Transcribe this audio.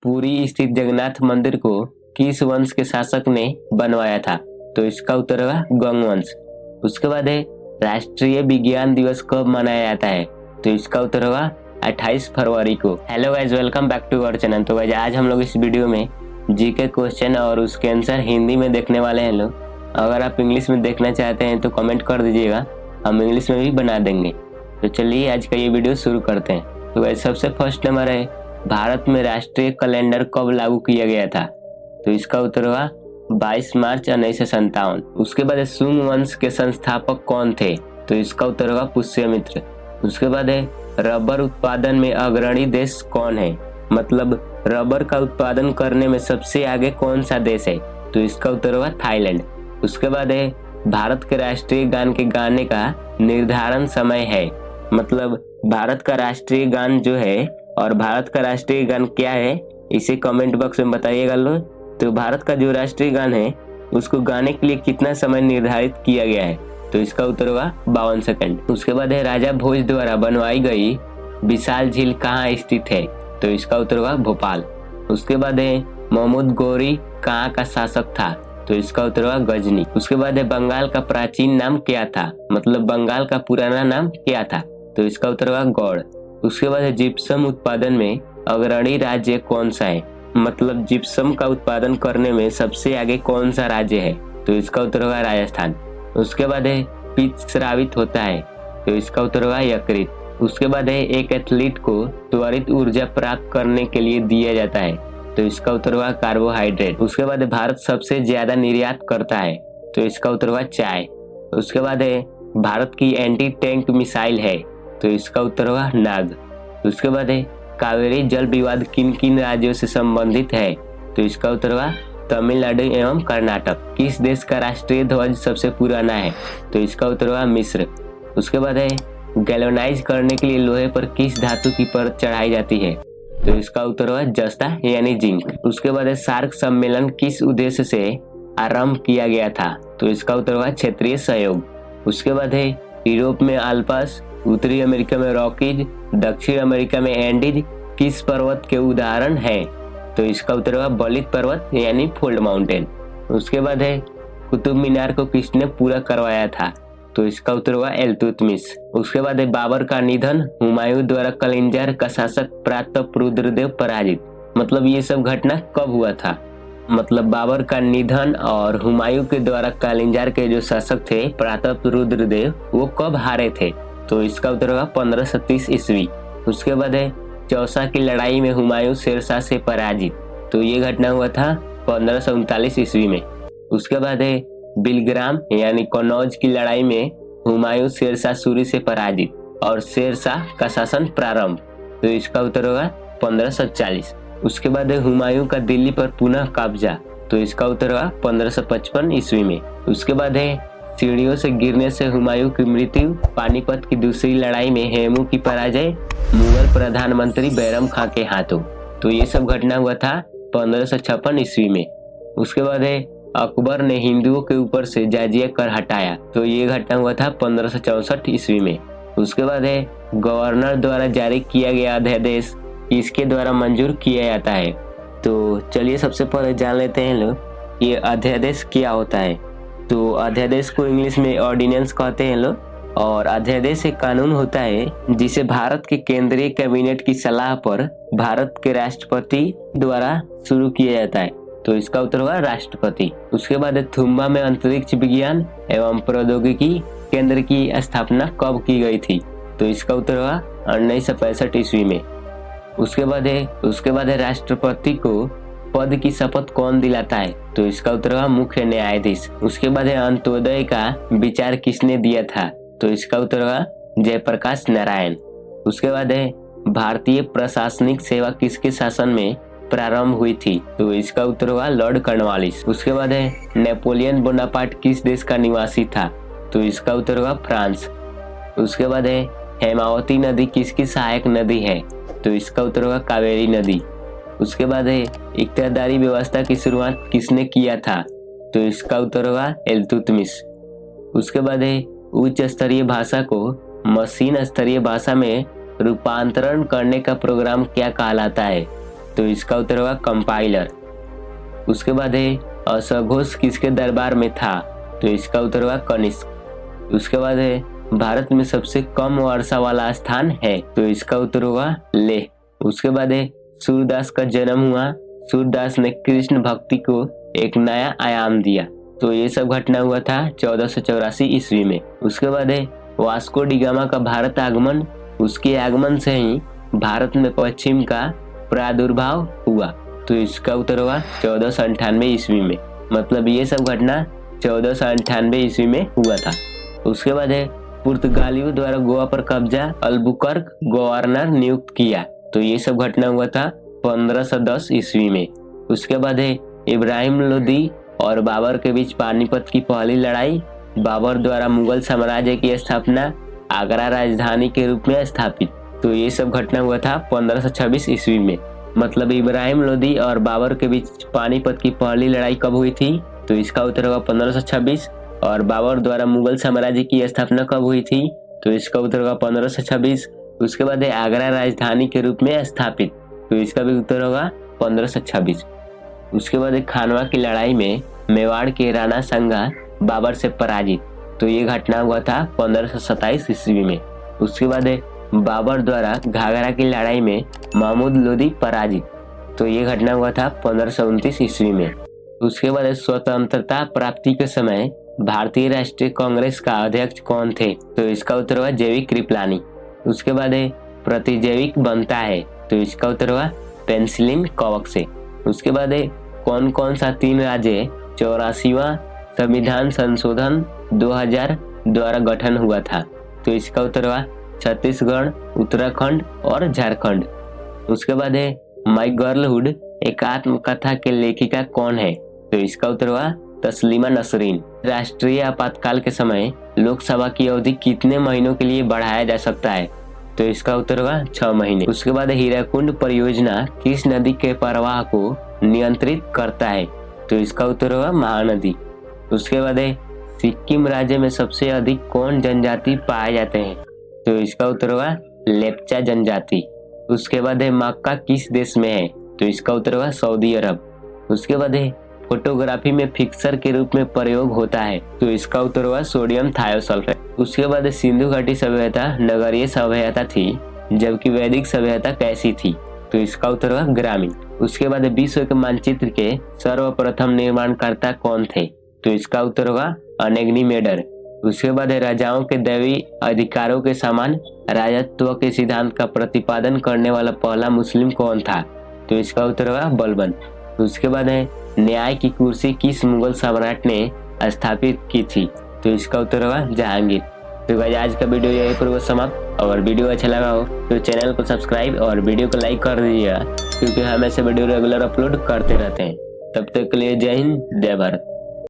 पुरी स्थित जगन्नाथ मंदिर को किस वंश के शासक ने बनवाया था? तो इसका उत्तर होगा गंग वंश। उसके बाद है राष्ट्रीय विज्ञान दिवस कब मनाया जाता है? तो इसका उत्तर होगा 28 फरवरी को। Hello guys, welcome back to our channel. तो गाइज आज हम लोग इस वीडियो में जीके क्वेश्चन और उसके आंसर हिंदी में देखने वाले हैं लोग। अगर आप इंग्लिश में देखना चाहते हैं तो कमेंट कर दीजिएगा, हम इंग्लिश में भी बना देंगे। तो चलिए आज का ये वीडियो शुरू करते हैं। तो गाइज सबसे फर्स्ट नंबर है, भारत में राष्ट्रीय कैलेंडर कब लागू किया गया था? तो इसका उत्तर होगा 22 मार्च 1957। उसके बाद सुंग वंश के संस्थापक कौन थे? तो इसका उत्तर होगा पुष्यमित्र। उसके बाद है रबर उत्पादन में अग्रणी देश कौन है? मतलब रबर का उत्पादन करने में सबसे आगे कौन सा देश है? तो इसका उत्तर होगा थाईलैंड। उसके बाद है भारत के राष्ट्रीय गान के गाने का निर्धारण समय है। मतलब भारत का राष्ट्रीय गान जो है और भारत का राष्ट्रीय गान क्या है, इसे कमेंट बॉक्स में बताइएगा लोग। तो भारत का जो राष्ट्रीय गान है उसको गाने के लिए कितना समय निर्धारित किया गया है? तो इसका उत्तर होगा 52 सेकंड। उसके बाद है राजा भोज द्वारा बनवाई गई विशाल झील कहाँ स्थित है? तो इसका उत्तर होगा भोपाल। उसके बाद है महमूद गौरी कहाँ का शासक था? तो इसका उत्तर होगा गजनी। उसके बाद है बंगाल का प्राचीन नाम क्या था? मतलब बंगाल का पुराना नाम क्या था? तो इसका उत्तर होगा गौड़। उसके बाद है जिप्सम उत्पादन में अग्रणी राज्य कौन सा है? मतलब जिप्सम का उत्पादन करने में सबसे आगे कौन सा राज्य है? तो इसका उत्तर होगा राजस्थान। उसके बाद है पित्त स्रावित होता है? तो इसका उत्तर होगा यकृत। उसके बाद है एक एथलीट को त्वरित ऊर्जा प्राप्त करने के लिए दिया जाता है? तो इसका उत्तर होगा कार्बोहाइड्रेट। उसके बाद भारत सबसे ज्यादा निर्यात करता है? तो इसका उत्तर होगा चाय। उसके बाद है भारत की एंटी टैंक मिसाइल है? तो इसका उत्तर होगा नाग। उसके बाद है कावेरी जल विवाद किन किन राज्यों से संबंधित है? तो इसका उत्तर होगा तमिलनाडु एवं कर्नाटक। किस देश का राष्ट्रीय ध्वज सबसे पुराना है? तो इसका उत्तर होगा मिस्र। उसके बाद है गैल्वेनाइज करने के लिए लोहे पर किस धातु की परत चढ़ाई जाती है? तो इसका उत्तर होगा जस्ता यानी जिंक। उसके बाद है सार्क सम्मेलन किस उद्देश्य से आरंभ किया गया था? तो इसका उत्तर होगा क्षेत्रीय सहयोग। उसके बाद है यूरोप में आल्प्स, उत्तरी अमेरिका में रॉकीज, दक्षिण अमेरिका में एंडीज किस पर्वत के उदाहरण है? तो इसका उत्तर होगा बलित पर्वत यानी फोल्ड माउंटेन। उसके बाद है कुतुब मीनार को किसने पूरा करवाया था? तो इसका उत्तर होगा इल्तुतमिश। उसके बाद है बाबर का निधन, हुमायूं द्वारा कलिंजर का शासक प्रताप रुद्रदेव पराजित। मतलब ये सब घटना कब हुआ था? मतलब बाबर का निधन और हुमायूं के द्वारा कलिंजर के जो शासक थे प्रताप रुद्रदेव, वो कब हारे थे? तो इसका उत्तर होगा 1530 ईस्वी। उसके बाद है चौसा की लड़ाई में हुमायूं शेरशाह से पराजित। तो ये घटना हुआ था 1539 ईस्वी में। उसके बाद है बिलग्राम यानी कन्नौज की लड़ाई में हुमायूं शेरशाह सूरी से पराजित और शेरशाह का शासन प्रारंभ। तो इसका उत्तर होगा 1540। उसके बाद है हुमायूं का दिल्ली पर पुनः कब्जा। तो इसका उत्तर होगा 1555 ईस्वी में। उसके बाद है सीढ़ियों से गिरने से हुमायूं की मृत्यु, पानीपत की दूसरी लड़ाई में हेमू की पराजय, मुगल प्रधानमंत्री बैरम खां के हाथों। तो ये सब घटना हुआ था 1556 ईस्वी में। उसके बाद है अकबर ने हिंदुओं के ऊपर से जाजिया कर हटाया। तो ये घटना हुआ था 1564 ईस्वी में। उसके बाद है गवर्नर द्वारा जारी किया गया अध्यादेश इसके द्वारा मंजूर किया जाता है? तो चलिए सबसे पहले जान लेते हैं लोग ये अध्यादेश क्या होता है। तो अध्यादेश को इंग्लिश में ऑर्डिनेंस कहते हैं लोग। और अध्यादेश एक कानून होता है जिसे भारत के केंद्रीय कैबिनेट की सलाह पर भारत के राष्ट्रपति द्वारा शुरू किया जाता है। तो इसका उत्तर होगा राष्ट्रपति। उसके बाद थुम्बा में अंतरिक्ष विज्ञान एवं प्रौद्योगिकी केंद्र की स्थापना कब की गई थी? तो इसका उत्तर होगा 1965 ईस्वी में। उसके बाद है राष्ट्रपति को पद की शपथ कौन दिलाता है? तो इसका उत्तर होगा मुख्य न्यायाधीश। उसके बाद है अंत्योदय का विचार किसने दिया था? तो इसका उत्तर होगा जयप्रकाश नारायण। उसके बाद है भारतीय प्रशासनिक सेवा किसके शासन में प्रारंभ हुई थी? तो इसका उत्तर होगा लॉर्ड कॉर्नवालिस। उसके बाद है नेपोलियन बोनापार्ट किस देश का निवासी था? तो इसका उत्तर होगा फ्रांस। उसके बाद है हेमावती नदी किसकी सहायक नदी है? तो इसका उत्तर होगा कावेरी नदी। उसके बाद है इख्तियारदारी व्यवस्था की शुरुआत किसने किया था? तो इसका उत्तर होगा इल्तुतमिश। उसके बाद है उच्च स्तरीय भाषा को मशीन स्तरीय भाषा में रूपांतरण करने का प्रोग्राम क्या कहलाता है? तो इसका उत्तर होगा कंपाइलर। उसके बाद है असघोष किसके दरबार में था, तो इसका उत्तर होगा कनिष्क। उसके बाद है भारत में सबसे कम वर्षा वाला स्थान है, तो इसका उत्तर होगा लेह। उसके बाद है सूरदास का जन्म हुआ, सूरदास ने कृष्ण भक्ति को एक नया आयाम दिया, तो ये सब घटना हुआ था 1484 ईस्वी में। उसके बाद है वास्को डी गामा का भारत आगमन, उसके आगमन से ही भारत में पश्चिम का प्रादुर्भाव हुआ, तो इसका उत्तर होगा 1498 ईस्वी में। मतलब ये सब घटना 1498 ईस्वी में हुआ था। उसके बाद है पुर्तगालियों द्वारा गोवा पर कब्जा, अल्बुकर्क गवर्नर नियुक्त किया, तो ये सब घटना हुआ था 1510 ईस्वी में। उसके बाद है इब्राहिम लोदी और बाबर के बीच पानीपत की पहली लड़ाई, बाबर द्वारा मुगल साम्राज्य की स्थापना, आगरा राजधानी के रूप में स्थापित, तो ये सब घटना हुआ था 1526 ईस्वी में। मतलब इब्राहिम लोदी और बाबर के बीच पानीपत की पहली लड़ाई कब हुई थी, तो इसका उत्तर होगा 1526। और बाबर द्वारा मुगल साम्राज्य की स्थापना कब हुई थी, तो इसका उत्तर होगा 1526। उसके बाद है आगरा राजधानी के रूप में स्थापित, तो इसका भी उत्तर होगा 1526। उसके बाद है खानवा की लड़ाई में मेवाड़ के राणा संगा बाबर से पराजित, तो ये घटना हुआ था 1527 ईस्वी में। उसके बाद है बाबर द्वारा घाघरा की लड़ाई में महमूद लोदी पराजित, तो ये घटना हुआ था 1529 ईस्वी में। उसके बाद स्वतंत्रता प्राप्ति के समय भारतीय राष्ट्रीय कांग्रेस का अध्यक्ष कौन थे, तो इसका उत्तर हुआ जेवी कृपलानी। उसके बाद है प्रतिजैविक बनता है, तो इसका उत्तर हुआ पेनिसिलिन कवक से। उसके बाद है कौन कौन सा 3 राज्य 84वां संविधान संशोधन 2000 द्वारा गठन हुआ था, तो इसका उत्तर हुआ छत्तीसगढ़, उत्तराखंड और झारखंड। उसके बाद है माई गर्लहुड एक आत्मकथा के लेखिका कौन है, तो इसका उत्तर हुआ तस्लीमा नसरीन। राष्ट्रीय आपातकाल के समय लोकसभा की अवधि कितने महीनों के लिए बढ़ाया जा सकता है, तो इसका उत्तर होगा 6 महीने। उसके बाद हीराकुंड परियोजना किस नदी के प्रवाह को नियंत्रित करता है, तो इसका उत्तर होगा महानदी। उसके बाद है सिक्किम राज्य में सबसे अधिक कौन जनजाति पाए जाते हैं, तो इसका उत्तर होगा लेप्चा जनजाति। उसके बाद है मक्का किस देश में है, तो इसका उत्तर होगा सऊदी अरब। उसके बाद है फोटोग्राफी में फिक्सर के रूप में प्रयोग होता है, तो इसका उत्तर होगा सोडियम थायोसल्फेट। उसके बाद सिंधु घाटी सभ्यता नगरीय सभ्यता थी, जबकि वैदिक सभ्यता कैसी थी, तो इसका उत्तर होगा ग्रामीण। उसके बाद विश्व के मानचित्र के सर्वप्रथम निर्माणकर्ता कौन थे, तो इसका उत्तर होगा अनेग्निमेडर। उसके बाद राजाओं के दैवी अधिकारों के समान राजत्व के सिद्धांत का प्रतिपादन करने वाला पहला मुस्लिम कौन था, तो इसका उत्तर होगा बलबन। उसके बाद है न्याय की कुर्सी किस मुगल सम्राट ने स्थापित की थी, तो इसका उत्तर होगा जहांगीर। तो गाइस आज का वीडियो यही पर समाप्त। अगर वीडियो अच्छा लगा हो तो चैनल को सब्सक्राइब और वीडियो को लाइक कर दीजिएगा, क्योंकि हम ऐसे वीडियो रेगुलर अपलोड करते रहते हैं। तब तक के लिए जय हिंद, जय भारत।